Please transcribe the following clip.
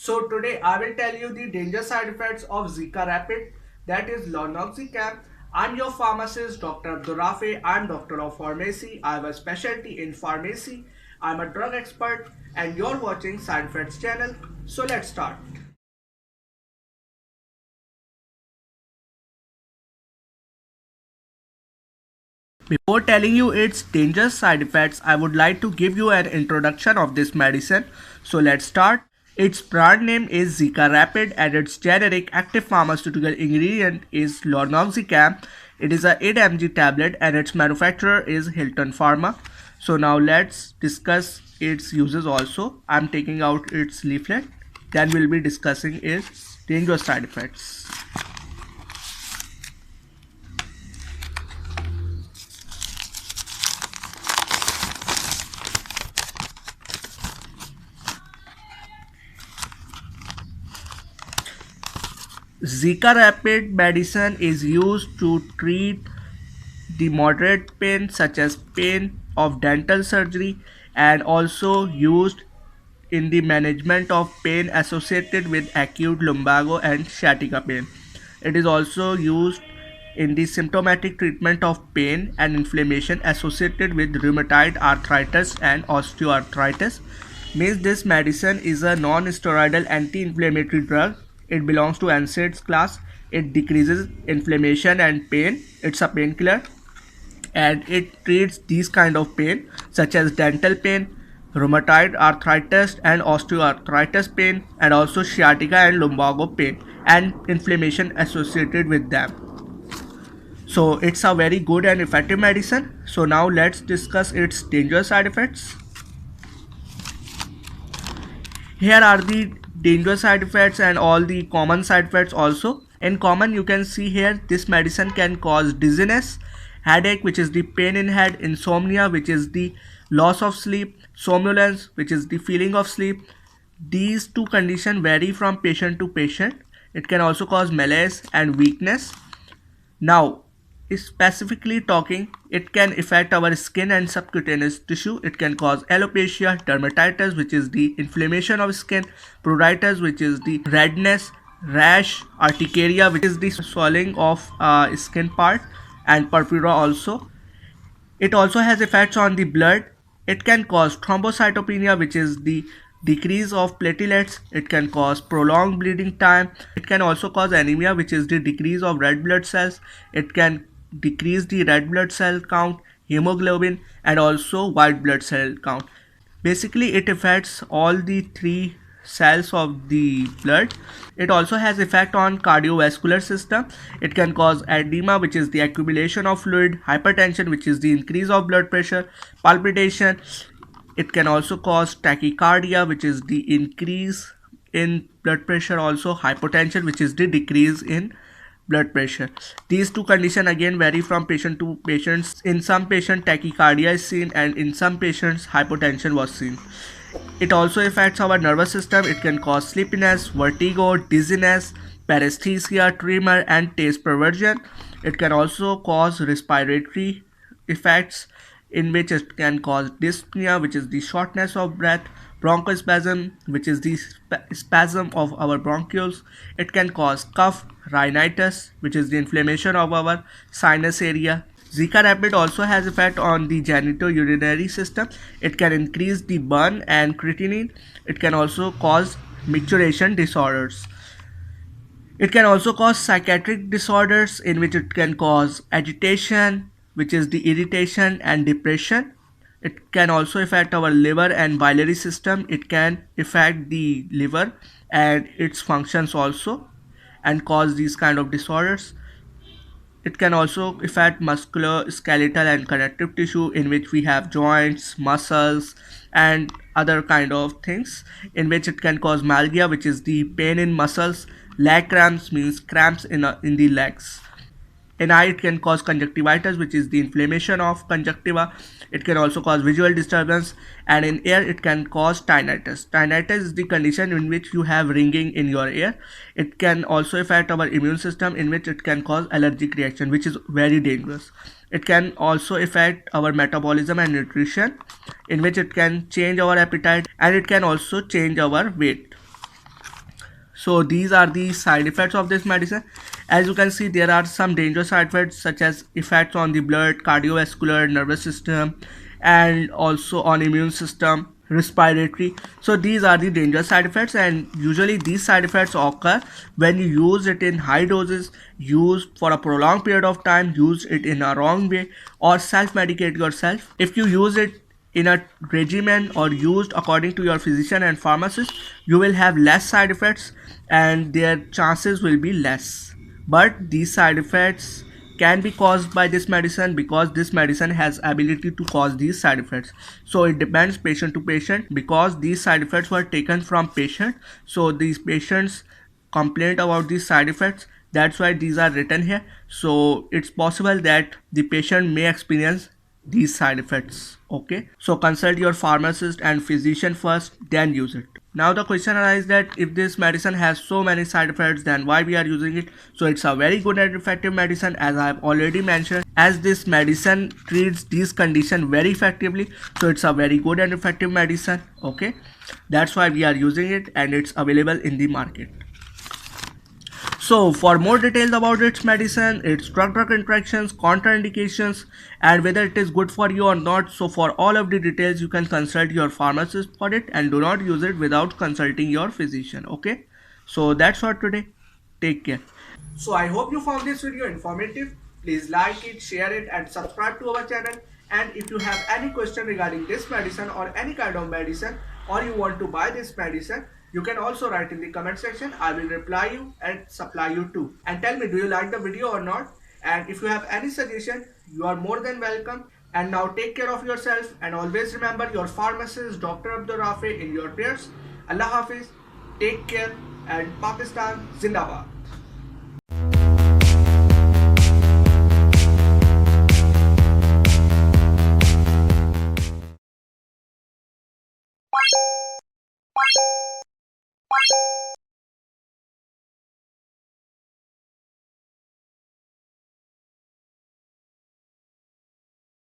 So today I will tell you the danger side effects of Zika Rapid, that is Lonoxicam. I'm your pharmacist Dr. Abdurafe. I'm doctor of pharmacy. I have a specialty in pharmacy. I'm a drug expert and you're watching Side Effects channel. So let's start. Before telling you its dangerous side effects, I would like to give you an introduction of this medicine. So let's start. Its brand name is Zika Rapid and its generic active pharmaceutical ingredient is Lornoxicam. It is a 8 mg tablet and its manufacturer is Hilton Pharma. So now let's discuss its uses also. I'm taking out its leaflet. Then we'll be discussing its dangerous side effects. Zika Rapid medicine is used to treat the moderate pain such as pain of dental surgery and also used in the management of pain associated with acute lumbago and sciatica pain. It is also used in the symptomatic treatment of pain and inflammation associated with rheumatoid arthritis and osteoarthritis. Means this medicine is a non-steroidal anti-inflammatory drug. It belongs to NSAIDs class. It decreases inflammation and pain. It's a painkiller and it treats these kind of pain such as dental pain, rheumatoid arthritis and osteoarthritis pain, and also sciatica and lumbago pain and inflammation associated with them. So it's a very good and effective medicine. So now let's discuss its dangerous side effects. Here are the dangerous side effects and all the common side effects also. In common, you can see here this medicine can cause dizziness, headache, which is the pain in head, insomnia, which is the loss of sleep, somnolence, which is the feeling of sleep. These two conditions vary from patient to patient. It can also cause malaise and weakness. Now, specifically talking, it can affect our skin and subcutaneous tissue. It can cause alopecia, dermatitis, which is the inflammation of skin, pruritus, which is the redness, rash, urticaria, which is the swelling of skin part, and purpura also. It also has effects on the blood. It can cause thrombocytopenia, which is the decrease of platelets. It can cause prolonged bleeding time. It can also cause anemia, which is the decrease of red blood cells. It can decrease the red blood cell count, hemoglobin, and also white blood cell count. Basically, it affects all the three cells of the blood. It also has effect on cardiovascular system. It can cause edema, which is the accumulation of fluid, hypertension, which is the increase of blood pressure, palpitation. It can also cause tachycardia, which is the increase in blood pressure, also hypotension, which is the decrease in blood pressure. These two conditions again vary from patient to patients. In some patients tachycardia is seen and in some patients hypotension was seen. It also affects our nervous system. It can cause sleepiness, vertigo, dizziness, paresthesia, tremor, and taste perversion. It can also cause respiratory effects, in which it can cause dyspnea, which is the shortness of breath, bronchospasm, which is the spasm of our bronchioles. It can cause cough, rhinitis, which is the inflammation of our sinus area. Zika Rapid also has effect on the genitourinary system. It can increase the burn and creatinine. It can also cause micturition disorders. It can also cause psychiatric disorders, in which it can cause agitation, which is the irritation and depression. It can also affect our liver and biliary system. It can affect the liver and its functions also and cause these kind of disorders. It can also affect muscular, skeletal and connective tissue, in which we have joints, muscles and other kind of things, in which it can cause myalgia, which is the pain in muscles, leg cramps means cramps in the legs. In eye, it can cause conjunctivitis, which is the inflammation of conjunctiva. It can also cause visual disturbance, and in ear, it can cause tinnitus. Tinnitus is the condition in which you have ringing in your ear. It can also affect our immune system, in which it can cause allergic reaction, which is very dangerous. It can also affect our metabolism and nutrition, in which it can change our appetite, and it can also change our weight. So these are the side effects of this medicine. As you can see, there are some dangerous side effects such as effects on the blood, cardiovascular, nervous system, and also on immune system, respiratory. So these are the dangerous side effects, and usually these side effects occur when you use it in high doses, use for a prolonged period of time, use it in a wrong way, or self-medicate yourself. If you use it in a regimen or used according to your physician and pharmacist, you will have less side effects and their chances will be less. But these side effects can be caused by this medicine because this medicine has ability to cause these side effects. So it depends patient to patient, because these side effects were taken from patient, so these patients complained about these side effects, that's why these are written here. So it's possible that the patient may experience these side effects. Okay, so consult your pharmacist and physician first, then use it. Now the question arises that if this medicine has so many side effects, then why we are using it? So it's a very good and effective medicine, as I have already mentioned, as this medicine treats these conditions very effectively. So it's a very good and effective medicine. Okay, that's why we are using it, and it's available in the market. So for more details about its medicine, its drug-drug interactions, contraindications, and whether it is good for you or not, so for all of the details you can consult your pharmacist for it, and do not use it without consulting your physician. Okay, so that's all today. Take care. So I hope you found this video informative. Please like it, share it, and subscribe to our channel. And if you have any question regarding this medicine or any kind of medicine, or you want to buy this medicine, you can also write in the comment section. I will reply you and supply you too. And tell me, do you like the video or not? And if you have any suggestion, you are more than welcome. And now take care of yourself, and always remember your pharmacist Dr. Abdul Rafi in your prayers. Allah Hafiz, take care, and Pakistan Zindabad.